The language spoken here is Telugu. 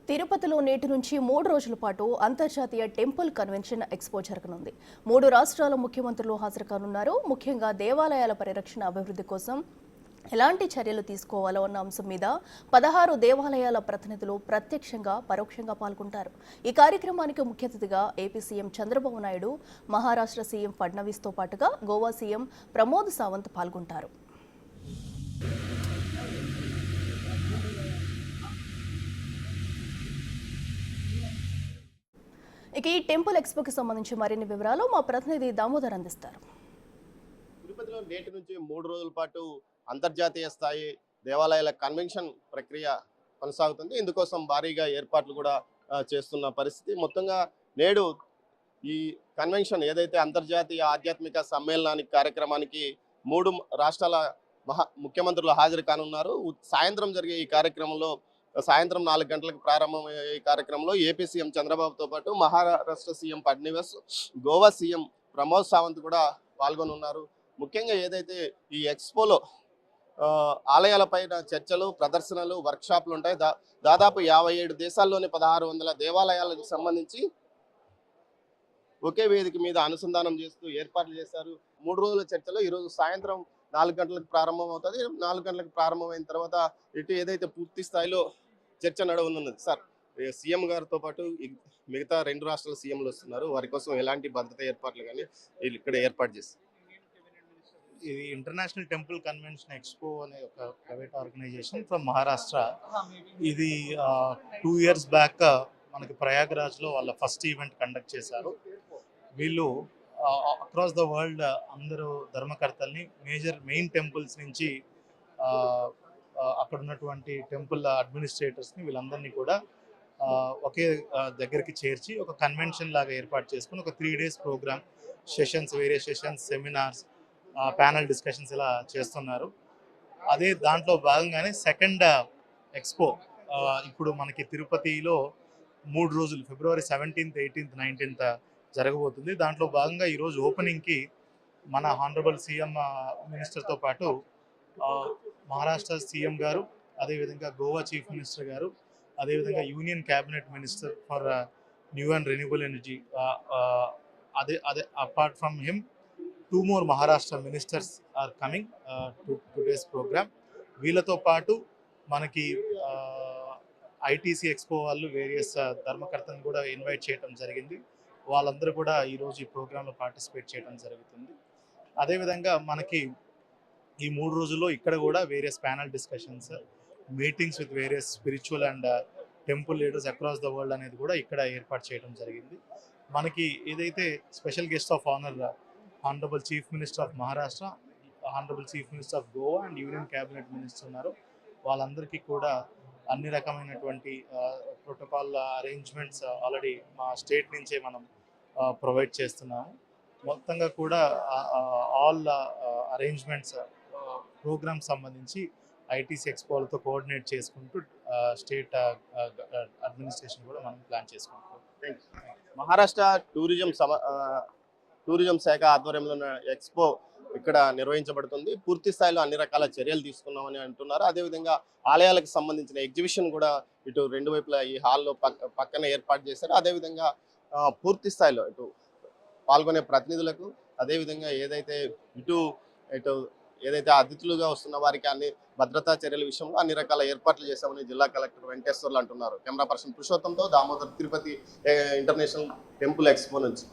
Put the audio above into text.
తిరుపతిలో నేటి నుంచి 3 రోజుల పాటు అంతర్జాతీయ టెంపుల్ కన్వెన్షన్ ఎక్స్పో జరగనుంది. 3 రాష్ట్రాల ముఖ్యమంత్రులు హాజరు కానున్నారు. ముఖ్యంగా దేవాలయాల పరిరక్షణ అభివృద్ధి కోసం ఎలాంటి చర్యలు తీసుకోవాలో అన్న అంశం మీద 16 దేవాలయాల ప్రతినిధులు ప్రత్యక్షంగా, పరోక్షంగా పాల్గొంటారు. ఈ కార్యక్రమానికి ముఖ్య అతిథిగా AP CM Chandrababu Naidu, Maharashtra CM ఫడ్నవీస్తో పాటుగా గోవా సీఎం ప్రమోద్ సావంత్ పాల్గొంటారు. ఇక ఈ టెంపుల్ ఎక్స్పోకి సంబంధించి మరిన్ని వివరాలు మా ప్రతినిధి దామోదర్ అందిస్తారు. తిరుపతిలో నేటి నుంచి 3 రోజుల పాటు అంతర్జాతీయ స్థాయి దేవాలయాల కన్వెన్షన్ ప్రక్రియ కొనసాగుతుంది. ఇందుకోసం భారీగా ఏర్పాట్లు కూడా చేస్తున్న పరిస్థితి. మొత్తంగా నేడు ఈ కన్వెన్షన్ ఏదైతే అంతర్జాతీయ ఆధ్యాత్మిక సమ్మేళనానికి కార్యక్రమానికి 3 రాష్ట్రాల ముఖ్యమంత్రులు హాజరు కానున్నారు. సాయంత్రం జరిగే ఈ కార్యక్రమంలో సాయంత్రం 4 గంటలకు ప్రారంభమయ్యే ఈ కార్యక్రమంలో ఏపీ సీఎం చంద్రబాబుతో పాటు మహారాష్ట్ర సీఎం ఫడ్నవీస్, గోవా సీఎం ప్రమోద్ సావంత్ కూడా పాల్గొనున్నారు. ముఖ్యంగా ఏదైతే ఈ ఎక్స్పోలో ఆలయాలపైన చర్చలు, ప్రదర్శనలు, వర్క్షాప్లు ఉంటాయి. దాదాపు 57 దేశాల్లోని 1600 దేవాలయాలకు సంబంధించి ఒకే వేదిక మీద అనుసంధానం చేస్తూ ఏర్పాట్లు చేశారు. 3 రోజుల చర్చలో ఈరోజు సాయంత్రం 4 గంటలకు ప్రారంభం అవుతుంది. 4 గంటలకు ప్రారంభమైన తర్వాత ఇటు ఏదైతే పూర్తి స్థాయిలో చర్చ నడవనున్నది. సార్, సీఎం గారితో పాటు మిగతా 2 రాష్ట్రాల సీఎంలు వస్తున్నారు. వారి కోసం ఎలాంటి భద్రత ఏర్పాట్లు కానీ ఇక్కడ ఏర్పాటు చేస్తారు? ఇది ఇంటర్నేషనల్ టెంపుల్ కన్వెన్షన్ ఎక్స్పో అనే ఒక ప్రైవేట్ ఆర్గనైజేషన్ ఫ్రమ్ మహారాష్ట్ర. ఇది 2 years బ్యాక్ మనకి ప్రయాగ్రాజ్లో వాళ్ళ ఫస్ట్ ఈవెంట్ కండక్ట్ చేశారు. వీళ్ళు అక్రాస్ ద వరల్డ్ అందరూ ధర్మకర్తల్ని మెయిన్ టెంపుల్స్ నుంచి అక్కడ ఉన్నటువంటి టెంపుల్ అడ్మినిస్ట్రేటర్స్ని వీళ్ళందరినీ కూడా ఒకే దగ్గరికి చేర్చి ఒక కన్వెన్షన్ లాగా ఏర్పాటు చేసుకుని ఒక 3 days programme, sessions, various sessions, seminars, panel discussions ఇలా చేస్తున్నారు. అదే దాంట్లో భాగంగానే సెకండ్ ఎక్స్పో ఇప్పుడు మనకి తిరుపతిలో 3 రోజులు ఫిబ్రవరి 17th, 18th, 19th జరగబోతుంది. దాంట్లో భాగంగా ఈరోజు ఓపెనింగ్కి మన హానరబుల్ సీఎం మినిస్టర్తో పాటు మహారాష్ట్ర సీఎం గారు, అదేవిధంగా గోవా చీఫ్ మినిస్టర్ గారు, అదేవిధంగా union cabinet minister for new and renewable energy, అదే apart from him 2 more Maharashtra ministers are coming to today's programme. వీళ్ళతో పాటు మనకి ఐటీసీ ఎక్స్పో వాళ్ళు వేరియస్ ధర్మకర్తలను కూడా ఇన్వైట్ చేయడం జరిగింది. వాళ్ళందరూ కూడా ఈరోజు ఈ ప్రోగ్రాంలో పార్టిసిపేట్ చేయడం జరుగుతుంది. అదేవిధంగా మనకి ఈ 3 రోజుల్లో ఇక్కడ కూడా various panel discussions, meetings with various spiritual and temple leaders across the world అనేది కూడా ఇక్కడ ఏర్పాటు చేయడం జరిగింది. మనకి ఏదైతే special guest of honour honourable chief minister of Maharashtra, honourable chief minister of Goa and union cabinet minister ఉన్నారు. వాళ్ళందరికీ కూడా అన్ని రకమైనటువంటి ప్రోటోకాల్ అరేంజ్మెంట్స్ ఆల్రెడీ మా స్టేట్ నుంచే మనం ప్రొవైడ్ చేస్తున్నాము. మొత్తంగా కూడా ఆల్ అరేంజ్మెంట్స్ ప్రోగ్రామ్ సంబంధించి ఐటీసీ ఎక్స్పోలతో కోఆర్డినేట్ చేసుకుంటూ స్టేట్ అడ్మినిస్ట్రేషన్ కూడా మనం ప్లాన్ చేసుకుంటాం. మహారాష్ట్ర టూరిజం శాఖ ఆధ్వర్యంలో ఎక్స్పో ఇక్కడ నిర్వహించబడుతుంది. పూర్తి స్థాయిలో అన్ని రకాల చర్యలు తీసుకున్నామని అంటున్నారు. అదేవిధంగా ఆలయాలకు సంబంధించిన ఎగ్జిబిషన్ కూడా ఇటు 2 వైపులా ఈ హాల్లో పక్కన ఏర్పాటు చేశారు. అదేవిధంగా పూర్తి స్థాయిలో ఇటు పాల్గొనే ప్రతినిధులకు, అదేవిధంగా ఇటు ఏదైతే అతిథులుగా వస్తున్న వారికి అన్ని భద్రతా చర్యల విషయంలో అన్ని రకాల ఏర్పాట్లు చేశామని జిల్లా కలెక్టర్ వెంకటేశ్వర్లు అంటున్నారు. కెమెరా పర్సన్ పురుషోత్తంతో Damodar, Tirupati international temple expo నుంచి.